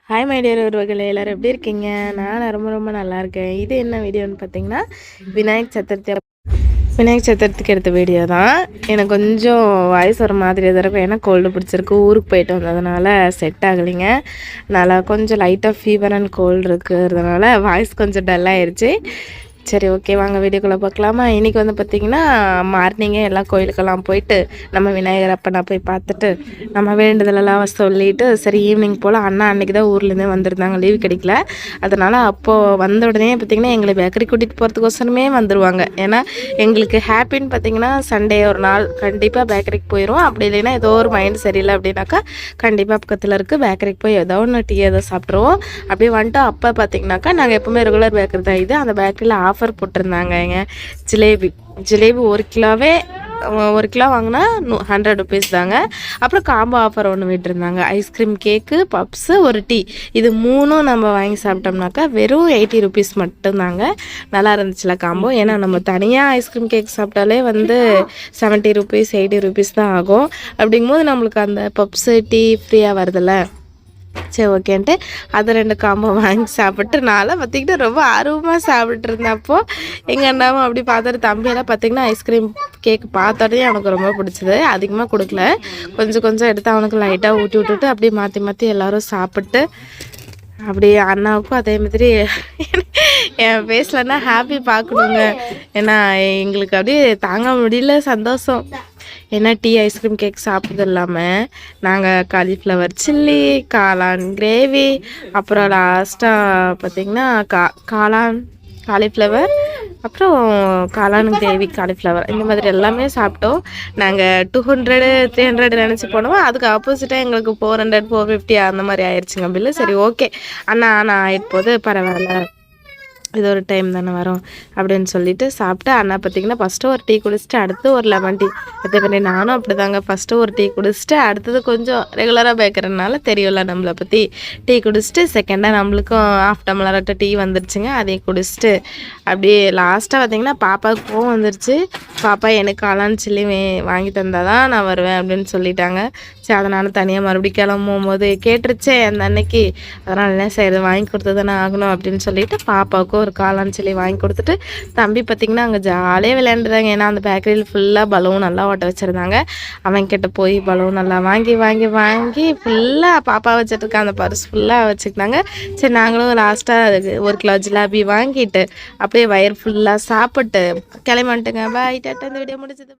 Hi my dear உறவுகளே, எல்லோரும் எப்படி இருக்கீங்க? நான் ரொம்ப நல்லா இருக்கேன். இது என்ன வீடியோன்னு பார்த்தீங்கன்னா, விநாயகர் சதுர்த்திக்கு எடுத்த வீடியோ தான். எனக்கு கொஞ்சம் வாய்ஸ் ஒரு மாதிரி இருக்கும், ஏன்னா கோல்டு பிடிச்சிருக்கு. ஊருக்கு போயிட்டு வந்ததுனால செட் ஆகலைங்க. நல்லா கொஞ்சம் லைட்டாக ஃபீவர் அண்ட் கோல்டு இருக்கிறதுனால வாய்ஸ் கொஞ்சம் டல்லாகிடுச்சு. சரி, ஓகே, வாங்க வீடியோக்குள்ளே பார்க்கலாமா? இன்றைக்கி வந்து பார்த்திங்கன்னா மார்னிங்கே எல்லாம் கோயிலுக்கெல்லாம் போயிட்டு நம்ம விநாயகர் அப்பனை போய் பார்த்துட்டு நம்ம வேண்டுதலெல்லாம் சொல்லிவிட்டு, சரி ஈவினிங் போல் அண்ணா அன்றைக்கி தான் ஊர்லேருந்தே வந்திருந்தாங்க, லீவ் கிடைக்கல. அதனால் அப்போது வந்த உடனே பார்த்திங்கன்னா எங்களை பேக்கரி கூட்டிகிட்டு போகிறதுக்கோசரமே வந்துடுவாங்க. ஏன்னா எங்களுக்கு ஹாப்பின்னு பார்த்திங்கன்னா சண்டே ஒரு நாள் கண்டிப்பாக பேக்கரிக்கு போயிடுவோம். அப்படி இல்லைன்னா ஏதோ ஒரு மைண்ட் சரியில்லை அப்படின்னாக்கா கண்டிப்பாக பக்கத்தில் இருக்குது பேக்கரிக்கு போய் ஏதோ ஒன்று டீ ஏதோ சாப்பிட்ருவோம். அப்படியே வந்துட்டு அப்போ பார்த்திங்கனாக்கா நாங்கள் எப்போவுமே ரெகுலர் பேக்கரி தான் இது. அந்த பேக்கரியில் ஆஃபர் போட்டிருந்தாங்கங்க. ஜிலேபி 1 கிலோ வாங்கினா 100 ருபீஸ் தாங்க. அப்புறம் காம்போ ஆஃபர் ஒன்று விட்டுருந்தாங்க. ஐஸ்கிரீம், கேக்கு, பப்ஸு, ஒரு டீ, இது 3ம் நம்ம வாங்கி சாப்பிட்டோம்னாக்கா வெறும் 80 ருபீஸ் மட்டும்தாங்க. நல்லா இருந்துச்சுல காம்போ. ஏன்னா நம்ம தனியாக ஐஸ்கிரீம், கேக் சாப்பிட்டாலே வந்து 70 ருபீஸ் 80 ருபீஸ் தான் ஆகும். அப்படிங்கும்போது நம்மளுக்கு அந்த பப்ஸு, டீ ஃப்ரீயாக வருதில்ல. சரி, ஓகேன்ட்டு அதை 2 காம்போ வாங்கி சாப்பிட்டு நான்லாம் பார்த்திங்கன்னா ரொம்ப ஆர்வமாக சாப்பிட்டு இருந்தப்போ எங்கள் அண்ணாவும் அப்படி பார்த்துட்டு, தம்பியெல்லாம் பார்த்திங்கன்னா ஐஸ்கிரீம், கேக் பார்த்தோடனே அவனுக்கு ரொம்ப பிடிச்சது. அதிகமாக கொடுக்கல, கொஞ்சம் எடுத்து அவனுக்கு லைட்டாக ஊட்டி விட்டுட்டு அப்படியே மாற்றி எல்லோரும் சாப்பிட்டு, அப்படியே அண்ணாவுக்கும் அதே மாதிரி என் ஃபேஸ்லன்னா ஹாப்பி பார்க்கணுங்க. ஏன்னா எங்களுக்கு அப்படியே தாங்க முடியல சந்தோஷம். ஏன்னா டீ, ஐஸ்கிரீம், கேக் சாப்பிட்றது இல்லாமல் நாங்கள் காலிஃப்ளவர் சில்லி, காளான் கிரேவி, அப்புறம் லாஸ்ட்டாக பார்த்திங்கன்னா காலிஃப்ளவர், அப்புறம் காளான் கிரேவி, காலிஃப்ளவர், இந்த மாதிரி எல்லாமே சாப்பிட்டோம். நாங்கள் 200 300 நினச்சி போனோம். அதுக்கு ஆப்போசிட்டாக எங்களுக்கு 400 450 அந்த மாதிரி ஆயிடுச்சுங்க பில்லு. சரி, ஓகே அண்ணா ஆகிட்டு போது பரவாயில்ல, இது ஒரு டைம் தானே வரும் அப்படின்னு சொல்லிட்டு சாப்பிட்டு, அண்ணா பார்த்திங்கன்னா ஃபஸ்ட்டு ஒரு டீ குடிச்சிட்டு அடுத்து ஒரு லெமன் டீ. அதே மாதிரி நானும் அப்படி தாங்க, ஃபஸ்ட்டு ஒரு டீ குடிச்சிட்டு அடுத்தது கொஞ்சம் ரெகுலராக பேக்கிறதுனால தெரியும்ல நம்மளை பற்றி, டீ குடிச்சிட்டு செகண்டாக நம்மளுக்கும் ½ டம்ளர்ட்ட டீ வந்துருச்சுங்க. அதையும் குடிச்சிட்டு அப்படியே லாஸ்ட்டாக பார்த்திங்கன்னா பாப்பாவுக்கு கோவம் வந்துருச்சு. பாப்பா எனக்கு காளான் சில்லி வாங்கி தந்தால் தான் நான் வருவேன் அப்படின்னு சொல்லிட்டாங்க. சரி, அதனால் தனியாக மறுபடியும் கிளம்பும் போது கேட்டுருச்சே அந்த அன்னைக்கு, அதனால் என்ன செய்யறது, வாங்கி கொடுத்து தானே ஆகணும் அப்படின்னு சொல்லிட்டு பாப்பாவுக்கும் ஒரு காளான் சில்லி வாங்கி கொடுத்துட்டு, தம்பி பார்த்திங்கன்னா அங்கே ஜாலியாக விளையாண்டுதாங்க. ஏன்னா அந்த பேக்கரியில் ஃபுல்லாக பலூன் நல்லா ஓட்ட வச்சுருந்தாங்க. அவன்கிட்ட போய் பலூன் நல்லா வாங்கி ஃபுல்லாக பாப்பா வச்சுட்டுருக்க அந்த பர்ஸ் ஃபுல்லாக வச்சுக்கிட்டாங்க. சரி, நாங்களும் லாஸ்ட்டாக 1 கிலோ ஜிலாபி வாங்கிட்டு அப்படியே வயிறு ஃபுல்லாக சாப்பிட்டு கிளம்பிட்டுங்க. பாய், டாட்டா. இந்த வீடியோ முடிஞ்சது.